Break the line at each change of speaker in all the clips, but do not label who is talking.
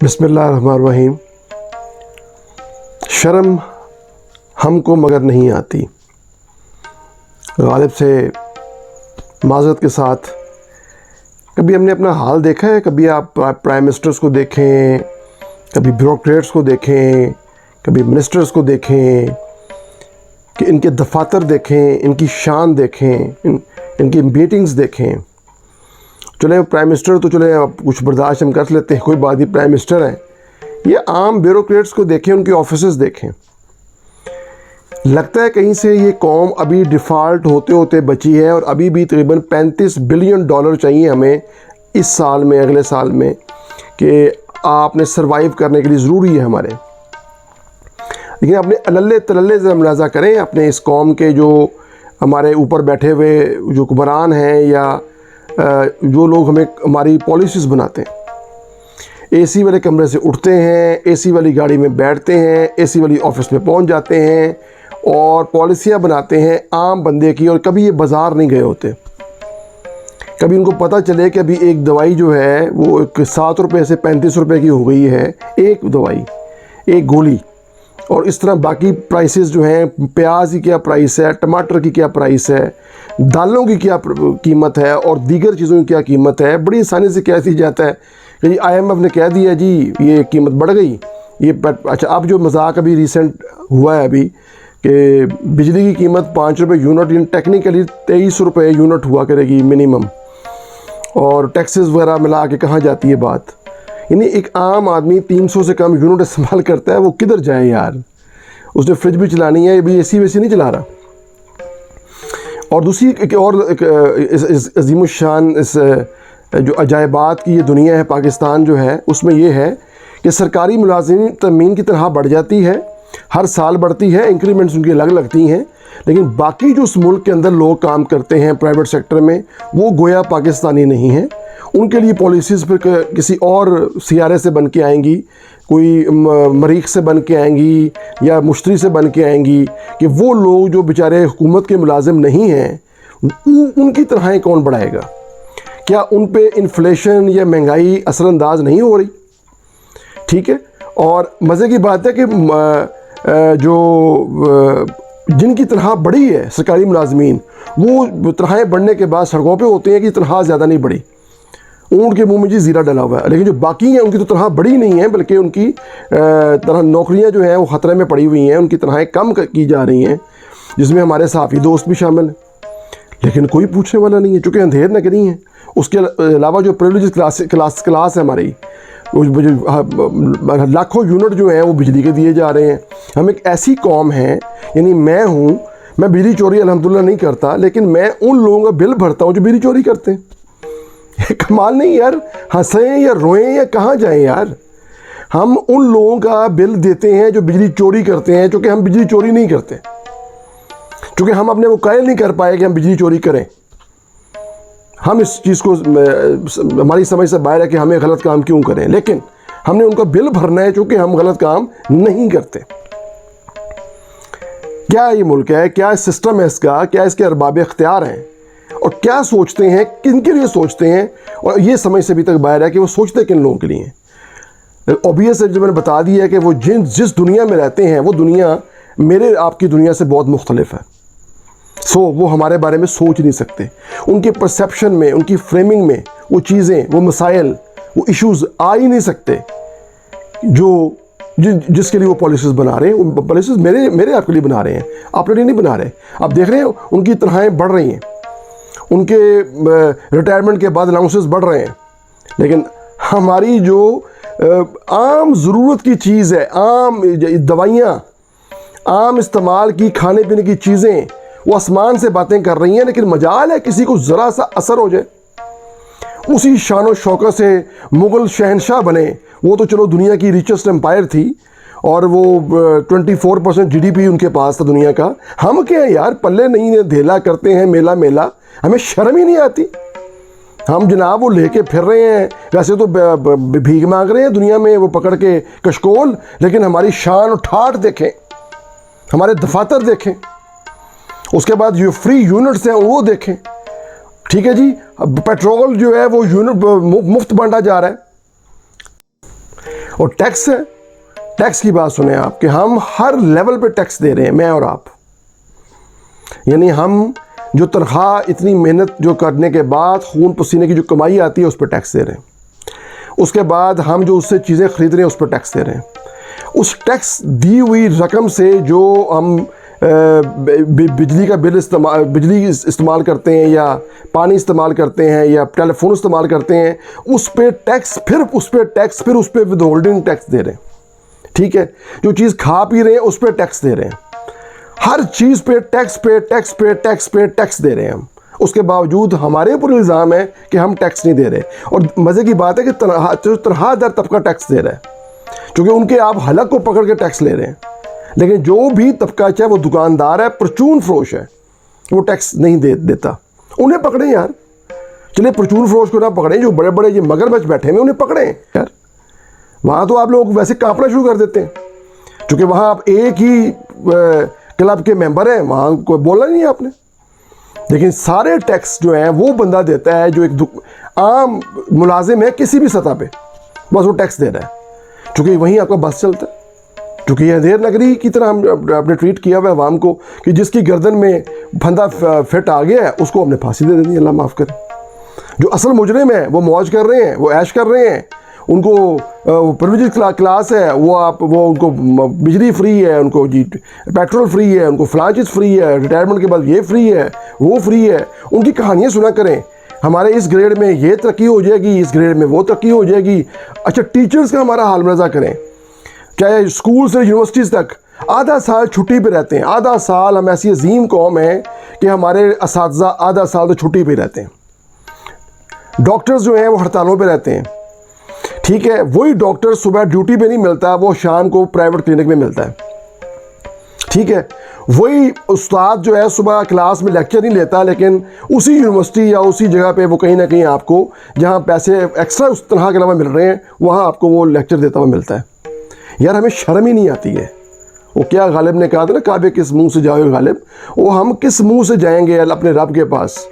बिस्मिल्लाहिर्रहमानिर्रहीम। शर्म हमको मगर नहीं आती। गालिब से माज़रत के साथ, कभी हमने अपना हाल देखा है? कभी आप प्राइम मिनिस्टर्स को देखें, कभी ब्यूरोक्रेट्स को देखें, कभी मिनिस्टर्स को देखें, कि इनके दफातर देखें, इनकी शान देखें, इनकी मीटिंग्स देखें। चले प्राइम मिनिस्टर तो चले अब कुछ बर्दाश्त हम कर लेते हैं, कोई बात नहीं, प्राइम मिनिस्टर हैं। ये आम ब्यूरोक्रेट्स को देखें, उनके ऑफिसेस देखें। लगता है कहीं से ये कौम अभी डिफ़ॉल्ट होते होते बची है और अभी भी तकरीबन $35 बिलियन चाहिए हमें इस साल में, अगले साल में, कि आपने सर्वाइव करने के लिए ज़रूरी है हमारे। लेकिन अपने अल्ले तल्ले से मुलाज़ा करें अपने इस कौम के जो हमारे ऊपर बैठे हुए जो हुक्मरान हैं या जो लोग हमें हमारी पॉलिसीज़ बनाते हैं। एसी वाले कमरे से उठते हैं, एसी वाली गाड़ी में बैठते हैं, एसी वाली ऑफिस में पहुंच जाते हैं और पॉलिसियां बनाते हैं आम बंदे की, और कभी ये बाज़ार नहीं गए होते। कभी उनको पता चले कि अभी एक दवाई जो है वो 7 रुपये से 35 रुपये की हो गई है, एक दवाई, एक गोली। और इस तरह बाकी प्राइसेस जो हैं, प्याज की क्या प्राइस है, टमाटर की क्या प्राइस है, दालों की क्या कीमत है और दीगर चीज़ों की क्या कीमत है, बड़ी आसानी से कह दी जाता है कि IMF ने कह दिया जी ये कीमत बढ़ गई। ये अच्छा, अब जो मजाक अभी रिसेंट हुआ है अभी कि बिजली की कीमत 5 रुपये यूनिट, यानी टेक्निकली 23 रुपये यूनिट हुआ करेगी मिनिमम, और टैक्सेस वगैरह मिला के कहाँ जाती है बात। यानी एक आम आदमी 300 से कम यूनिट इस्तेमाल करता है, वो किधर जाए यार। उसने फ्रिज भी चलानी है, अभी एसी वैसी नहीं चला रहा। और दूसरी एक और अजीमुशान इस जो अजायबात की ये दुनिया है पाकिस्तान जो है, उसमें ये है कि सरकारी मुलाजिमीन तमीन की तरह बढ़ जाती है, हर साल बढ़ती है, इंक्रीमेंट्स उनकी अलग लगती हैं। लेकिन बाकी जो उस मुल्क के अंदर लोग काम करते हैं प्राइवेट सेक्टर में, वो गोया पाकिस्तानी नहीं हैं। उनके लिए पॉलिसीज़ फिर किसी और सियारे से बन के आएंगी, कोई मरीख से बन के आएंगी या मुश्तरी से बन के आएंगी, कि वो लोग जो बेचारे हुकूमत के मुलाजिम नहीं हैं उनकी तरह कौन बढ़ाएगा। क्या उन पे इन्फ्लेशन या महंगाई असरअंदाज नहीं हो रही? ठीक है। और मज़े की बात है कि जो जिनकी तनख्वाह बढ़ी है सरकारी मुलाजमीन, वो तनख्वाहें बढ़ने के बाद सड़कों पे होते हैं कि तनख्वाह ज़्यादा नहीं बढ़ी, ऊँट के मुंह में जी ज़ीरा डला हुआ है। लेकिन जो बाकी हैं उनकी तो तनख्वाह बढ़ी नहीं है, बल्कि उनकी तरह नौकरियां जो हैं वो ख़तरे में पड़ी हुई हैं, उनकी तनख्वाहें कम की जा रही हैं, जिसमें हमारे साफ़ी दोस्त भी शामिल हैं। लेकिन कोई पूछने वाला नहीं है, चूँकि अंधेर नगरी है। उसके अलावा जो प्रिविलेज क्लास है हमारी, लाखों यूनिट जो हैं वो बिजली के दिए जा रहे हैं। हम एक ऐसी कौम है, यानी मैं बिजली चोरी अल्हम्दुलिल्लाह नहीं करता, लेकिन मैं उन लोगों का बिल भरता हूँ जो बिजली चोरी करते हैं। कमाल नहीं यार, हंसें या रोएं या कहाँ जाएं यार। हम उन लोगों का बिल देते हैं जो बिजली चोरी करते हैं, क्योंकि हम बिजली चोरी नहीं करते, क्योंकि हम अपने वो कायल नहीं कर पाए कि हम बिजली चोरी करें। हम इस चीज़ को हमारी समझ से बाहर है कि हमें गलत काम क्यों करें, लेकिन हमने उनका बिल भरना है क्योंकि हम गलत काम नहीं करते। क्या ये मुल्क है, क्या सिस्टम है इसका, क्या इसके अरबाब इख्तियार हैं, और क्या सोचते हैं, किन के लिए सोचते हैं, और ये समझ से अभी तक बाहर है कि वो सोचते किन लोगों के लिए। ऑब्वियस है, जो मैंने बता दिया है कि वो जिस दुनिया में रहते हैं वो दुनिया मेरे आपकी दुनिया से बहुत मुख्तलिफ है। वो हमारे बारे में सोच नहीं सकते। उनके परसेप्शन में, उनकी फ्रेमिंग में वो चीज़ें, वो मसाइल, वो इश्यूज़ आ ही नहीं सकते जिसके लिए वो पॉलिसीज़ बना रहे हैं। वो पॉलिसीज़ मेरे आपके लिए बना रहे हैं, आपके लिए नहीं बना रहे। आप देख रहे हैं उनकी तनख्वाहें बढ़ रही हैं, उनके रिटायरमेंट के बाद अलाउंसेस बढ़ रहे हैं, लेकिन हमारी जो आम ज़रूरत की चीज़ है, आम दवाइयाँ, आम इस्तेमाल की खाने पीने की चीज़ें, वो आसमान से बातें कर रही हैं। लेकिन मजाल है किसी को ज़रा सा असर हो जाए, उसी शान शौकत से मुग़ल शहनशाह बने। वो तो चलो दुनिया की रिचेस्ट एम्पायर थी और वो 24% GDP उनके पास था दुनिया का। हम क्या है यार, पल्ले नहीं है, धेला करते हैं मेला, हमें शर्म ही नहीं आती। हम जनाब वो लेके फिर रहे हैं, वैसे तो भीख मांग रहे हैं दुनिया में वो पकड़ के कशकोल, लेकिन हमारी शान और ठाठ देखें, हमारे दफातर देखें, उसके बाद जो फ्री यूनिट्स हैं वो देखें। ठीक है जी, पेट्रोल जो है वो यूनिट मुफ्त बांटा जा रहा है। और टैक्स है, टैक्स की बात सुने आप कि हम हर लेवल पे टैक्स दे रहे हैं, मैं और आप। यानी हम जो तनख्वाह इतनी मेहनत जो करने के बाद खून पसीने की जो कमाई आती है उस पर टैक्स दे रहे हैं। उसके बाद हम जो उससे चीज़ें ख़रीद रहे हैं उस पर टैक्स दे रहे हैं। उस टैक्स दी हुई रकम से जो हम बिजली का बिल बिजली इस्तेमाल करते हैं या पानी इस्तेमाल करते हैं या टेलीफोन इस्तेमाल करते हैं, उस पर टैक्स, फिर उस पर विद होल्डिंग टैक्स दे रहे हैं। ठीक है, जो चीज़ खा पी रहे हैं उस पर टैक्स दे रहे हैं। हर चीज़ पे टैक्स दे रहे हैं हम। उसके बावजूद हमारे ऊपर इल्ज़ाम है कि हम टैक्स नहीं दे रहे। और मज़े की बात है कि तनख्वाहदार तबका टैक्स दे रहा है, क्योंकि उनके आप हलक को पकड़ के टैक्स ले रहे हैं। लेकिन जो भी तबका चाहे वो दुकानदार है, परचून फरोश है, वो टैक्स नहीं देता। उन्हें पकड़ें यार, चलिए परचून फरोश को ना पकड़ें, जो बड़े बड़े ये मगरमच्छ बैठे हैं उन्हें पकड़ें यार। वहाँ तो आप लोग वैसे कांपना शुरू कर देते हैं, क्योंकि वहाँ आप एक ही क्लब के मेंबर हैं, वहाँ कोई बोला नहीं है आपने। लेकिन सारे टैक्स जो हैं वो बंदा देता है जो एक आम मुलाजिम है किसी भी सतह पे, बस वो टैक्स दे रहा है, क्योंकि वहीं आपका बस चलता है। क्योंकि यह अंधेर नगरी की तरह आपने ट्रीट किया हुआ है अवाम को कि जिसकी गर्दन में फंदा फिट आ गया है उसको हमने फांसी दे देनी, अल्लाह माफ़ करे। जो असल मुजरिम है वो मौज कर रहे हैं, वो ऐश कर रहे हैं, उनको प्रिविलेज क्लास है, वो उनको बिजली फ्री है, उनको जी पेट्रोल फ्री है, उनको फलां चीज़ फ्री है, रिटायरमेंट के बाद ये फ्री है, वो फ्री है। उनकी कहानियाँ सुना करें, हमारे इस ग्रेड में ये तरक्की हो जाएगी, इस ग्रेड में वो तरक्की हो जाएगी। अच्छा, टीचर्स का हमारा हाल मजा करें, चाहे स्कूल से यूनिवर्सिटीज़ तक आधा साल छुट्टी पे रहते हैं। आधा साल हम ऐसी अजीम कौम है कि हमारे असातिज़ा आधा साल तो छुट्टी पे रहते हैं। डॉक्टर्स जो हैं वो हड़तालों पे रहते हैं। ठीक है, वही डॉक्टर सुबह ड्यूटी पे नहीं मिलता, वो शाम को प्राइवेट क्लिनिक में मिलता है। ठीक है, वही उस्ताद जो है सुबह क्लास में लेक्चर नहीं लेता, लेकिन उसी यूनिवर्सिटी या उसी जगह पे वो कहीं ना कहीं आपको जहाँ पैसे एक्स्ट्रा उस तरह के अलावा मिल रहे हैं वहाँ आपको वो लेक्चर देता हुआ मिलता है। यार हमें शर्म ही नहीं आती है। वो क्या गालिब ने कहा था ना, काबे किस मुंह से जाओगे गालिब, वो हम किस मुंह से जाएंगे अपने रब के पास,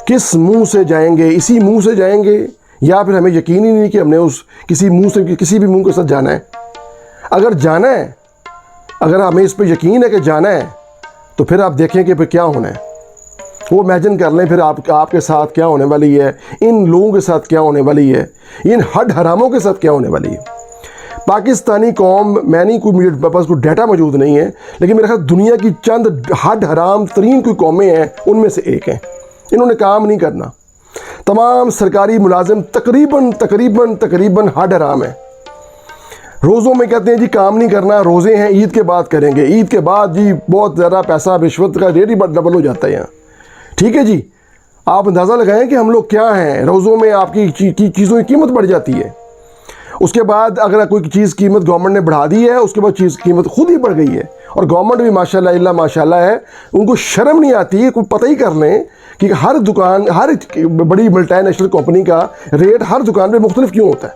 किस मुंह से जाएंगे? इसी मुंह से जाएंगे, या फिर हमें यकीन ही नहीं कि हमने उस किसी मुंह से किसी भी मुंह के साथ जाना है। अगर जाना है, अगर हमें इस पर यकीन है कि जाना है, तो फिर आप देखें कि फिर क्या होना है। वो इमेजिन कर लें फिर आपके साथ क्या होने वाली है, इन लोगों के साथ क्या होने वाली है, इन हड हरामों के साथ क्या होने वाली है। पाकिस्तानी कौम, मैं नहीं, कोई मुझे पास कोई डाटा मौजूद नहीं है, लेकिन मेरे ख्याल दुनिया की चंद हड हराम तरीन कोई कौमें हैं उनमें से एक हैं। इन्होंने काम नहीं करना। तमाम सरकारी मुलाजिम तकरीबन हड हराम है। रोज़ों में कहते हैं जी काम नहीं करना, रोज़े हैं, ईद के बाद करेंगे, ईद के बाद जी बहुत ज़्यादा पैसा रिश्वत का रेट ही डबल हो जाता है यहाँ। ठीक है जी, आप अंदाज़ा लगाएं कि हम लोग क्या हैं। रोज़ों में आपकी चीज़ों की कीमत बढ़ जाती है। उसके बाद अगर कोई चीज़ कीमत गवर्नमेंट ने बढ़ा दी है, उसके बाद चीज़ कीमत खुद ही बढ़ गई है। और गवर्नमेंट भी माशाल्लाह इल्ला माशाल्लाह है, उनको शर्म नहीं आती है। कोई पता ही कर लें कि हर दुकान, हर बड़ी मल्टीनेशनल कंपनी का रेट हर दुकान पे मुख्तलिफ क्यों होता है।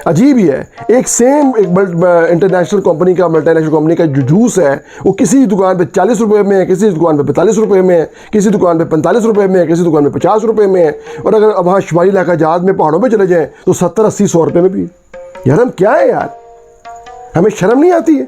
अजीब ही है। एक इंटरनेशनल कंपनी का, मल्टीनेशनल कंपनी का जो जूस है वो किसी दुकान पे 40 रुपये में है, किसी दुकान पे 45 रुपये में है, किसी दुकान पे 45 रुपये में है, किसी दुकान पे 50 रुपये में है। और अगर अब वहाँ शुमारी इलाका जहाज में पहाड़ों पे चले जाएँ तो 70, 80, 100 रुपये में भी। यार हम क्या है यार, हमें शर्म नहीं आती है।